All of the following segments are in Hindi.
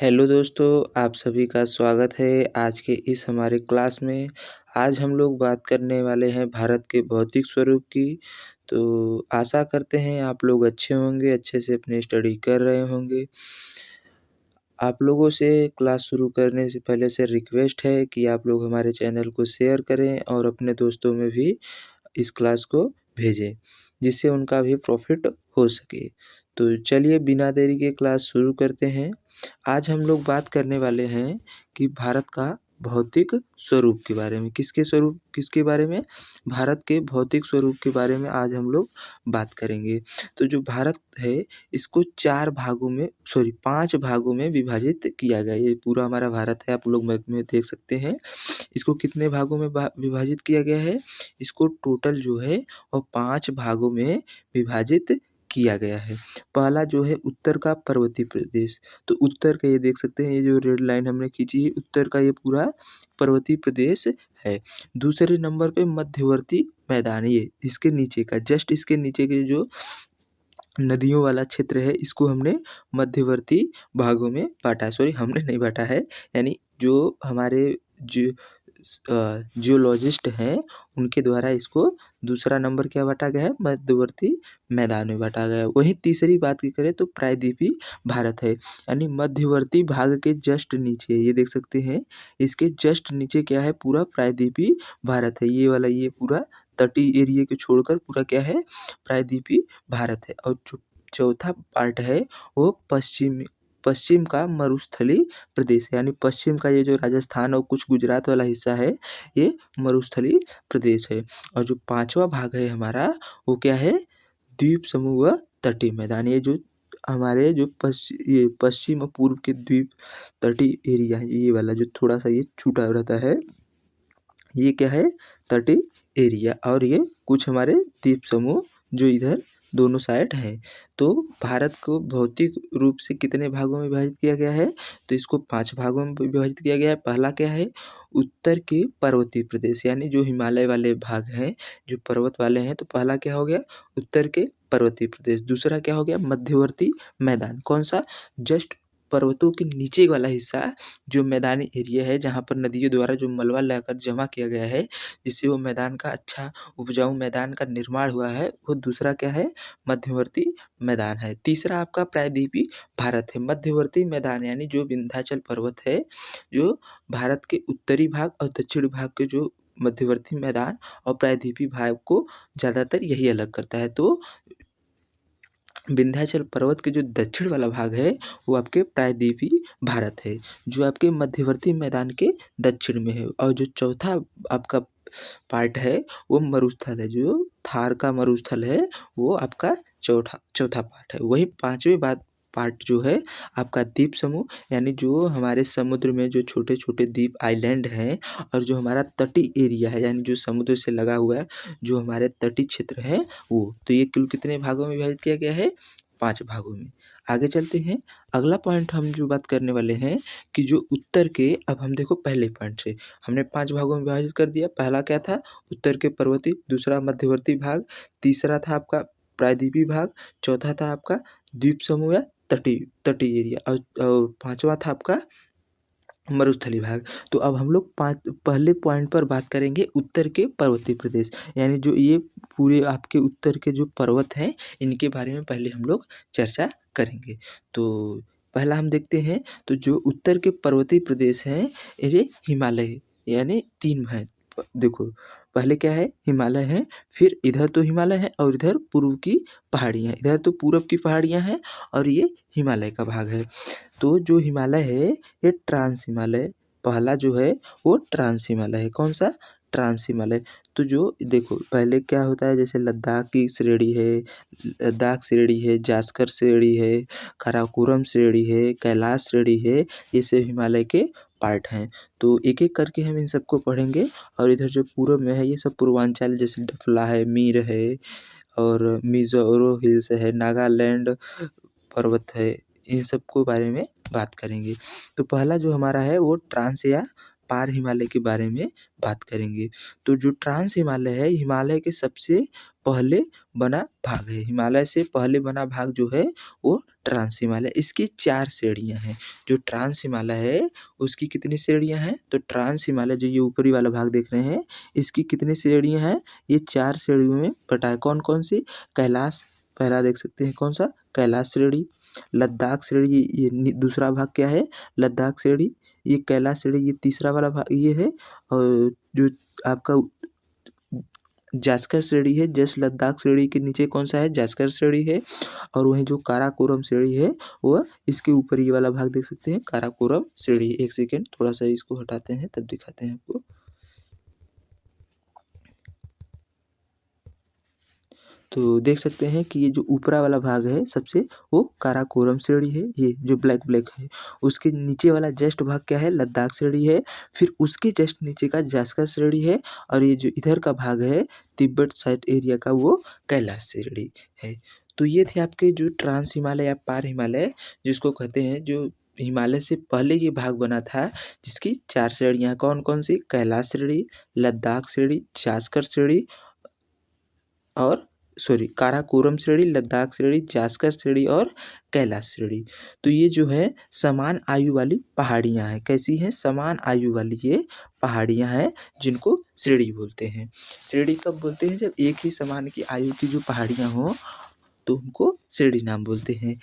हेलो दोस्तों, आप सभी का स्वागत है आज के इस हमारे क्लास में। आज हम लोग बात करने वाले हैं भारत के भौतिक स्वरूप की। तो आशा करते हैं आप लोग अच्छे होंगे, अच्छे से अपनी स्टडी कर रहे होंगे। आप लोगों से क्लास शुरू करने से पहले से रिक्वेस्ट है कि आप लोग हमारे चैनल को शेयर करें और अपने दोस्तों में भी इस क्लास को भेजें, जिससे उनका भी प्रॉफिट हो सके। तो चलिए बिना देरी के क्लास शुरू करते हैं। आज हम लोग बात करने वाले हैं कि भारत का भौतिक स्वरूप के बारे में। किसके बारे में? भारत के भौतिक स्वरूप के बारे में आज हम लोग बात करेंगे। तो जो भारत है इसको 4 भागों में 5 भागों में विभाजित किया गया है। ये पूरा हमारा भारत है, आप लोग मैप में देख सकते हैं। इसको कितने भागों में विभाजित किया गया है? इसको टोटल जो है वो 5 भागों में विभाजित किया गया है। पहला जो है उत्तर का पर्वतीय प्रदेश। तो उत्तर का ये देख सकते हैं, ये जो रेड लाइन हमने खींची है उत्तर का ये पूरा पर्वतीय प्रदेश है। दूसरे नंबर पे मध्यवर्ती मैदान, ये इसके नीचे का जस्ट इसके नीचे के जो नदियों वाला क्षेत्र है इसको हमने मध्यवर्ती भागों में बाँटा है। सॉरी, हमने नहीं बाँटा है, यानी जो हमारे जियोलॉजिस्ट हैं उनके द्वारा इसको दूसरा नंबर क्या बाँटा गया है? मध्यवर्ती मैदान में बाँटा गया है। वहीं तीसरी बात की करें तो प्रायद्वीपीय भारत है, यानी मध्यवर्ती भाग के जस्ट नीचे ये देख सकते हैं, इसके जस्ट नीचे क्या है? पूरा प्रायद्वीपीय भारत है। ये वाला ये पूरा तटीय एरिया को छोड़कर पूरा क्या है? प्रायद्वीपीय भारत है। और जो चौथा पार्ट है वो पश्चिम का मरुस्थलीय प्रदेश है, यानी पश्चिम का ये जो राजस्थान और कुछ गुजरात वाला हिस्सा है ये मरुस्थलीय प्रदेश है। और जो पांचवा भाग है हमारा वो क्या है? द्वीप समूह व तटीय मैदान। ये जो हमारे जो ये पश्चिम और पूर्व के द्वीप तटीय एरिया है, ये वाला जो थोड़ा सा ये छूटा रहता है ये क्या है? तटीय एरिया। और ये कुछ हमारे द्वीप समूह जो इधर दोनों साइड है। तो भारत को भौतिक रूप से कितने भागों में विभाजित किया गया है? तो इसको 5 भागों में विभाजित किया गया है। पहला क्या है? उत्तर के पर्वतीय प्रदेश, यानी जो हिमालय वाले भाग हैं, जो पर्वत वाले हैं। तो पहला क्या हो गया? उत्तर के पर्वतीय प्रदेश। दूसरा क्या हो गया? मध्यवर्ती मैदान। कौन सा? जस्ट पर्वतों के नीचे वाला हिस्सा जो मैदानी एरिया है, जहाँ पर नदियों द्वारा जो मलबा लाकर जमा किया गया है, जिससे वो मैदान का अच्छा उपजाऊ मैदान का निर्माण हुआ है, वो दूसरा क्या है? मध्यवर्ती मैदान है। तीसरा आपका प्रायद्वीपीय भारत है। मध्यवर्ती मैदान यानी जो विंध्याचल पर्वत है, जो भारत के उत्तरी भाग और दक्षिणी भाग के जो मध्यवर्ती मैदान और प्रायद्वीपीय भाग को ज़्यादातर यही अलग करता है। तो विंध्याचल पर्वत के जो दक्षिण वाला भाग है वो आपके प्रायद्वीपीय भारत है, जो आपके मध्यवर्ती मैदान के दक्षिण में है। और जो चौथा आपका पार्ट है वो मरुस्थल है, जो थार का मरुस्थल है वो आपका चौथा पार्ट है। वहीं पांचवें पार्ट जो है आपका द्वीप समूह, यानी जो हमारे समुद्र में जो छोटे छोटे द्वीप आइलैंड हैं, और जो हमारा तटीय एरिया है, यानी जो समुद्र से लगा हुआ है, जो हमारे तटीय क्षेत्र है वो। तो ये कुल कितने भागों में विभाजित किया गया है? 5 भागों में। आगे चलते हैं। अगला पॉइंट हम जो बात करने वाले हैं कि जो उत्तर के, अब हम देखो पहले पॉइंट से हमने 5 भागों में विभाजित कर दिया। पहला क्या था? उत्तर के पर्वतीय। दूसरा मध्यवर्ती भाग। तीसरा था आपका प्रायद्वीपीय भाग। चौथा था आपका द्वीप समूह या तटीय एरिया। और पांचवा था आपका मरुस्थलीय भाग। तो अब हम लोग पहले पॉइंट पर बात करेंगे उत्तर के पर्वतीय प्रदेश, यानी जो ये पूरे आपके उत्तर के जो पर्वत हैं इनके बारे में पहले हम लोग चर्चा करेंगे। तो पहला हम देखते हैं, तो जो उत्तर के पर्वतीय प्रदेश हैं ये हिमालय, यानी 3 हैं। देखो पहले क्या है? हिमालय है, फिर इधर तो हिमालय है और इधर पूर्व की पहाड़ियाँ, इधर तो पूरब की पहाड़ियाँ हैं और ये हिमालय का भाग है। तो जो हिमालय है ये ट्रांस हिमालय, पहला जो है वो ट्रांस हिमालय है। कौन सा? ट्रांस हिमालय। तो जो देखो पहले क्या होता है, जैसे लद्दाख की श्रेणी है, लद्दाख श्रेणी है, जास्कर श्रेणी है, काराकोरम श्रेणी है, कैलाश श्रेणी है, ये सब हिमालय के पार्ट हैं। तो एक एक करके हम इन सबको पढ़ेंगे। और इधर जो पूर्व में है ये सब पूर्वांचल, जैसे डफला है, मीर है और मिजोरो हिल्स है, नागालैंड पर्वत है, इन सबको बारे में बात करेंगे। तो पहला जो हमारा है वो ट्रांस या पार हिमालय के बारे में बात करेंगे। तो जो ट्रांस हिमालय है, हिमालय के सबसे पहले बना भाग है। हिमालय से पहले बना भाग जो है वो ट्रांस हिमालय। इसकी 4 श्रेणियाँ हैं। जो ट्रांस हिमालय है उसकी कितनी श्रेणियाँ हैं? तो ट्रांस हिमालय जो ये ऊपरी वाला भाग देख रहे हैं इसकी कितनी श्रेणियाँ हैं? ये 4 श्रेणियों में बँटा है। कौन-कौन सी? कैलाश पहला देख सकते हैं कौन-सा? कैलाश श्रेणी, लद्दाख श्रेणी ये दूसरा भाग क्या है? लद्दाख श्रेणी, ये कैलाश श्रेणी ये तीसरा वाला भाग ये है और जो आपका जास्कर श्रेणी है, जस्ट लद्दाख श्रेणी के नीचे कौन-सा है? जास्कर श्रेणी है और वहीं जो काराकोरम श्रेणी है वह इसके ऊपर ये वाला भाग देख सकते हैं काराकोरम श्रेणी। एक सेकंड थोड़ा-सा इसको हटाते हैं तब दिखाते हैं आपको। तो देख सकते हैं कि ये जो ऊपरा वाला भाग है सबसे वो काराकोरम श्रेणी है, ये जो ब्लैक है। उसके नीचे वाला जस्ट भाग क्या है? लद्दाख श्रेणी है। फिर उसके जस्ट नीचे का जास्कर श्रेणी है और ये जो इधर का भाग है तिब्बत साइड एरिया का वो कैलाश श्रेणी है। तो ये थे आपके जो ट्रांस हिमालय या पार हिमालय जिसको कहते हैं जो हिमालय से पहले ये भाग बना था जिसकी 4 श्रेणियाँ कौन-कौन सी? कैलाश श्रेणी, लद्दाख श्रेणी, जास्कर श्रेणी और काराकोरम श्रेणी, लद्दाख श्रेणी, जास्कर श्रेणी और कैलाश श्रेणी। तो ये जो है समान आयु वाली पहाड़ियाँ हैं। कैसी हैं? समान आयु वाली ये पहाड़ियाँ हैं जिनको श्रेणी बोलते हैं। श्रेणी कब बोलते हैं? जब एक ही समान की आयु की जो पहाड़ियाँ हों तो उनको श्रेणी नाम बोलते हैं।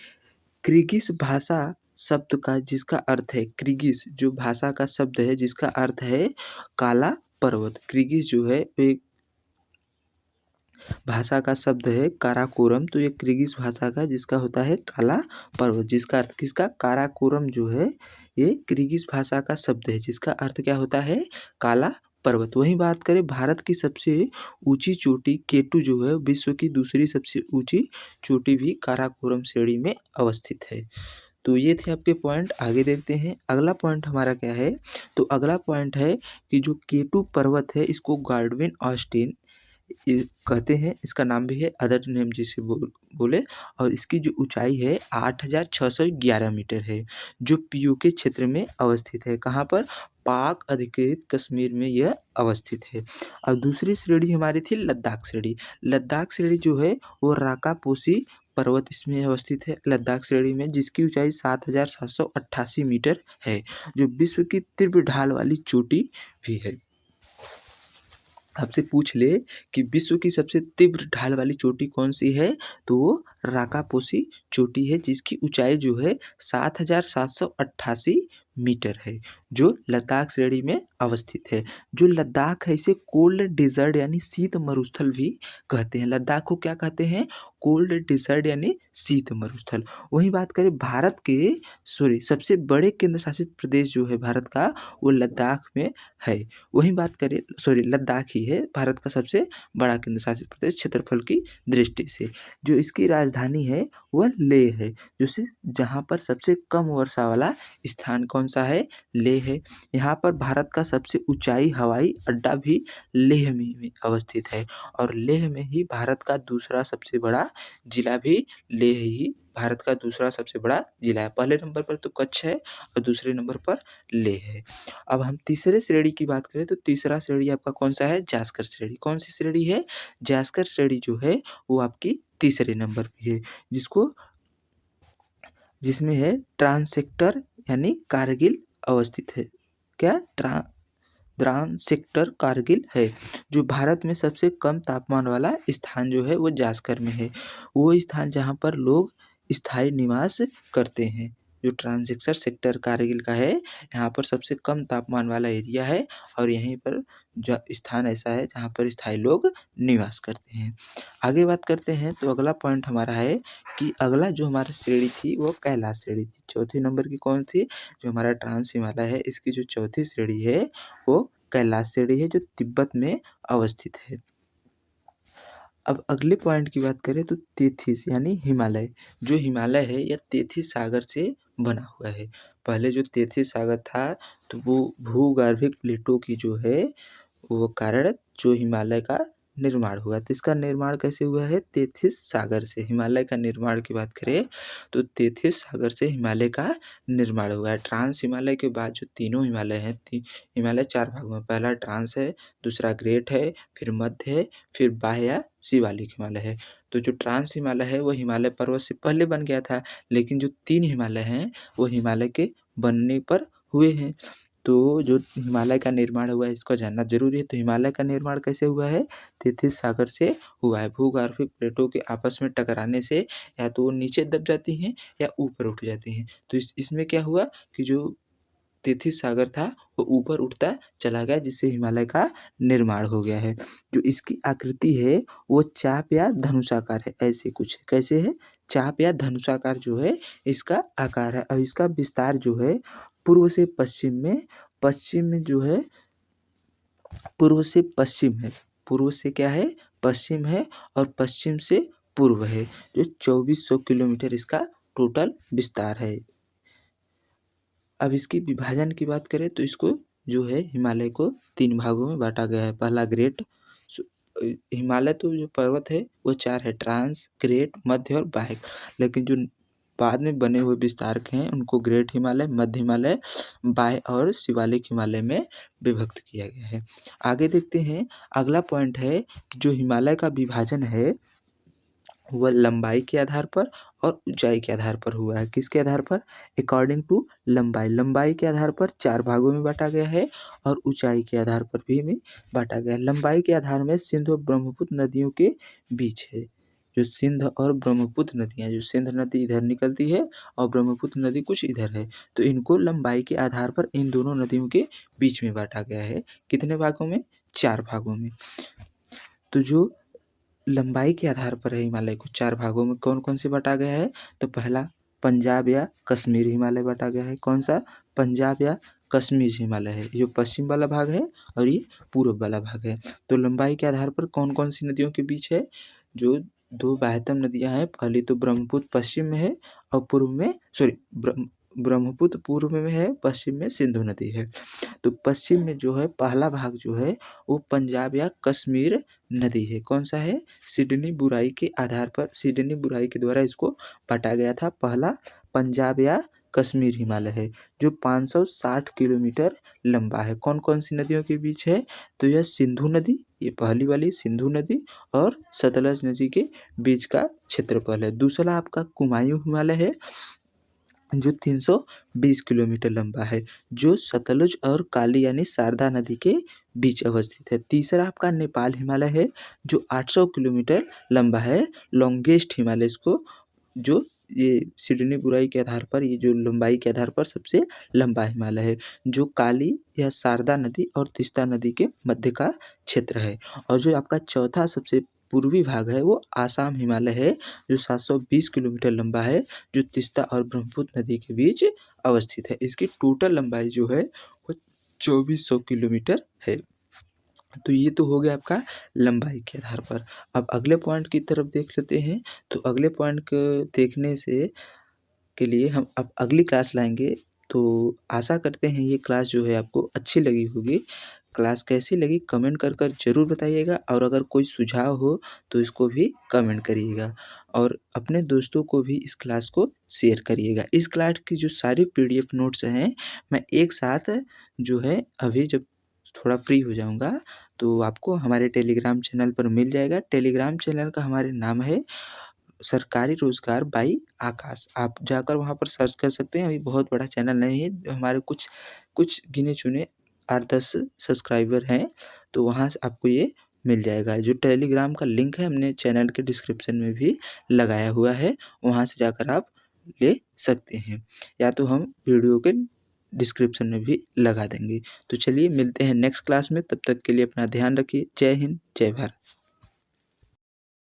किर्गिज़ भाषा शब्द का जिसका अर्थ है किर्गिज़ जो भाषा का शब्द है जिसका अर्थ है काला पर्वत। किर्गिज़ जो है एक भाषा का शब्द है काराकोरम। तो ये किर्गिज़ भाषा का जिसका होता है काला पर्वत जिसका अर्थ किसका? काराकोरम जो है ये किर्गिज़ भाषा का शब्द है जिसका अर्थ क्या होता है? काला पर्वत। वहीं बात करें भारत की सबसे ऊंची चोटी केटू जो है विश्व की दूसरी सबसे ऊंची चोटी भी काराकोरम श्रेणी में अवस्थित है। तो ये थे आपके पॉइंट। आगे देखते हैं अगला पॉइंट हमारा क्या है? तो अगला पॉइंट है कि जो केटू पर्वत है इसको गाल्डविन ऑस्टिन ये कहते हैं। इसका नाम भी है अदर नेम जिसे बोले और इसकी जो ऊंचाई है 8611 मीटर है जो पीओके क्षेत्र में अवस्थित है। कहाँ पर? पाक अधिकृत कश्मीर में यह अवस्थित है। और दूसरी श्रेणी हमारी थी लद्दाख श्रेणी। लद्दाख श्रेणी जो है वो राकापोशी पर्वत इसमें अवस्थित है लद्दाख श्रेणी में जिसकी ऊंचाई 7788 मीटर है जो विश्व की तीव्र ढाल वाली चोटी भी है। आपसे पूछ ले कि विश्व की सबसे तीव्र ढाल वाली चोटी कौन सी है? तो वो राकापोशी चोटी है जिसकी ऊंचाई जो है 7788 मीटर है जो लद्दाख श्रेणी में अवस्थित है। जो लद्दाख है इसे कोल्ड डिजर्ट यानी शीत मरुस्थल भी कहते हैं। लद्दाख को क्या कहते हैं? कोल्ड डिजर्ट यानी शीत मरुस्थल। वहीं बात करें भारत के सबसे बड़े केंद्र शासित प्रदेश जो है भारत का वो लद्दाख में है। वहीं बात करें लद्दाख ही है भारत का सबसे बड़ा केंद्र शासित प्रदेश क्षेत्रफल की दृष्टि से। जो इसकी राजधानी है वह लेह है जहाँ पर सबसे कम वर्षा वाला स्थान कौन सा है? लेह है। यहाँ पर भारत का सबसे ऊंचाई हवाई अड्डा भी लेह में अवस्थित है और लेह में ही भारत का दूसरा सबसे बड़ा जिला भी लेह ही भारत का दूसरा सबसे बड़ा जिला है। पहले नंबर पर तो कच्छ है और दूसरे नंबर पर लेह है। अब हम तीसरे श्रेणी की बात करें तो तीसरा श्रेणी आपका कौन सा है? जास्कर श्रेणी। कौन सी श्रेणी है? जास्कर श्रेणी जो है वो आपकी तीसरे नंबर पे है जिसमें है ट्रांस सेक्टर यानी कारगिल अवस्थित है। क्या? द्रास सेक्टर कारगिल है जो भारत में सबसे कम तापमान वाला स्थान जो है वो जास्कर में है। वो स्थान जहाँ पर लोग स्थायी निवास करते हैं जो ट्रांसजेक्टर सेक्टर कारगिल का है। यहाँ पर सबसे कम तापमान वाला एरिया है और यहीं पर जो स्थान ऐसा है जहाँ पर स्थायी लोग निवास करते हैं। आगे बात करते हैं तो अगला पॉइंट हमारा है कि अगला जो हमारी श्रेणी थी वो कैलाश श्रेणी थी। चौथे नंबर की कौन थी? जो हमारा ट्रांस हिमालय है इसकी जो चौथी श्रेणी है वो कैलाश श्रेणी है जो तिब्बत में अवस्थित है। अब अगले पॉइंट की बात करें तो तेथिस यानी हिमालय। जो हिमालय है यह तेथिस सागर से बना हुआ है। पहले जो तेथिस सागर था तो वो भूगर्भिक प्लेटों की जो है वो कारण जो हिमालय का निर्माण हुआ। तो इसका निर्माण कैसे हुआ है? तेथिस सागर से। हिमालय का निर्माण की बात करें तो तेथिस सागर से हिमालय का निर्माण हुआ है। ट्रांस हिमालय के बाद जो तीनों हिमालय हैं, हिमालय 4 भागों में, पहला ट्रांस है, दूसरा ग्रेट है, फिर मध्य है, फिर बाह्य या शिवालिक हिमालय है। तो जो ट्रांस हिमालय है वो हिमालय पर्वत से पहले बन गया था, लेकिन जो 3 हिमालय हैं वो हिमालय के बनने पर हुए हैं। तो जो हिमालय का निर्माण हुआ है इसको जानना ज़रूरी है। तो हिमालय का निर्माण कैसे हुआ है? तेथिस सागर से हुआ है। भूगर्भिक प्लेटों के आपस में टकराने से या तो वो नीचे दब जाती हैं या ऊपर उठ जाती हैं। तो इसमें क्या हुआ कि जो तेथिस सागर था वो ऊपर उठता चला गया, जिससे हिमालय का निर्माण हो गया है। जो इसकी आकृति है वो चाप या धनुषाकार है, ऐसे कुछ है। कैसे है? चाप या धनुषाकार जो है इसका आकार है, और इसका विस्तार जो है पूर्व से पश्चिम में जो है पूर्व से पश्चिम है। पूर्व से क्या है? पश्चिम है, और पश्चिम से पूर्व है। जो 2400 किलोमीटर इसका टोटल विस्तार है। अब इसकी विभाजन की बात करें तो इसको जो है हिमालय को 3 भागों में बाँटा गया है। पहला ग्रेट हिमालय, तो जो पर्वत है वो 4 है, ट्रांस, ग्रेट, मध्य और बाह्य। लेकिन जो बाद में बने हुए विस्तारक हैं उनको ग्रेट हिमालय, मध्य हिमालय, बाह्य और शिवालिक हिमालय में विभक्त किया गया है। आगे देखते हैं, अगला पॉइंट है कि जो हिमालय का विभाजन है वह लंबाई के आधार पर और ऊंचाई के आधार पर हुआ है। किसके आधार पर? अकॉर्डिंग टू लंबाई। लंबाई के आधार पर 4 भागों में बांटा गया है, और ऊंचाई के आधार पर भी में बांटा गया है। लंबाई के आधार में सिंध और ब्रह्मपुत्र नदियों के बीच है। जो सिंध और ब्रह्मपुत्र नदियाँ, जो सिंध नदी इधर निकलती है और ब्रह्मपुत्र नदी कुछ इधर है, तो इनको लंबाई के आधार पर इन दोनों नदियों के बीच में बांटा गया है। कितने भागों में? 4 भागों में। तो जो लंबाई के आधार पर है हिमालय को 4 भागों में कौन कौन से बांटा गया है? तो पहला पंजाब या कश्मीर हिमालय बांटा गया है। कौन सा? पंजाब या कश्मीर हिमालय है। ये पश्चिम वाला भाग है और ये पूर्व वाला भाग है। तो लंबाई के आधार पर कौन कौन सी नदियों के बीच है? जो 2 बाह्यतम नदियाँ हैं, पहली तो ब्रह्मपुत्र पश्चिम में है और पूर्व में ब्रह्मपुत्र पूर्व में है, पश्चिम में सिंधु नदी है। तो पश्चिम में जो है पहला भाग जो है वो पंजाब या कश्मीर नदी है। कौन सा है? सिडनी बुराई के आधार पर, सिडनी बुराई के द्वारा इसको बांटा गया था। पहला पंजाब या कश्मीर हिमालय है जो 560 किलोमीटर लंबा है। कौन कौन सी नदियों के बीच है? तो यह सिंधु नदी, ये पहली वाली सिंधु नदी और सतलज नदी के बीच का क्षेत्रफल है। दूसरा आपका कुमायूं हिमालय है जो 320 किलोमीटर लंबा है, जो सतलुज और काली यानी शारदा नदी के बीच अवस्थित है। तीसरा आपका नेपाल हिमालय है जो 800 किलोमीटर लंबा है, लॉन्गेस्ट हिमालय इसको, जो ये सिडनी बुराई के आधार पर, ये जो लंबाई के आधार पर सबसे लंबा हिमालय है, जो काली या शारदा नदी और तीस्ता नदी के मध्य का क्षेत्र है। और जो आपका चौथा सबसे पूर्वी भाग है वो आसाम हिमालय है जो 720 किलोमीटर लंबा है, जो तीस्ता और ब्रह्मपुत्र नदी के बीच अवस्थित है। इसकी टोटल लंबाई जो है वो 2400 किलोमीटर है। तो ये तो हो गया आपका लंबाई के आधार पर। अब अगले पॉइंट की तरफ देख लेते हैं। तो अगले पॉइंट को देखने से के लिए हम अब अगली क्लास लाएंगे। तो आशा करते हैं ये क्लास जो है आपको अच्छी लगी होगी। क्लास कैसी लगी कमेंट कर ज़रूर बताइएगा, और अगर कोई सुझाव हो तो इसको भी कमेंट करिएगा, और अपने दोस्तों को भी इस क्लास को शेयर करिएगा। इस क्लास की जो सारी पीडीएफ नोट्स हैं मैं एक साथ जो है अभी जब थोड़ा फ्री हो जाऊंगा तो आपको हमारे टेलीग्राम चैनल पर मिल जाएगा। टेलीग्राम चैनल का हमारे नाम है सरकारी रोजगार बाई आकाश। आप जाकर वहाँ पर सर्च कर सकते हैं। अभी बहुत बड़ा चैनल नहीं है, हमारे कुछ कुछ गिने चुने 8-10 सब्सक्राइबर हैं, तो वहाँ से आपको ये मिल जाएगा। जो टेलीग्राम का लिंक है हमने चैनल के डिस्क्रिप्शन में भी लगाया हुआ है, वहाँ से जाकर आप ले सकते हैं, या तो हम वीडियो के डिस्क्रिप्शन में भी लगा देंगे। तो चलिए मिलते हैं नेक्स्ट क्लास में, तब तक के लिए अपना ध्यान रखिए। जय हिंद, जय भारत।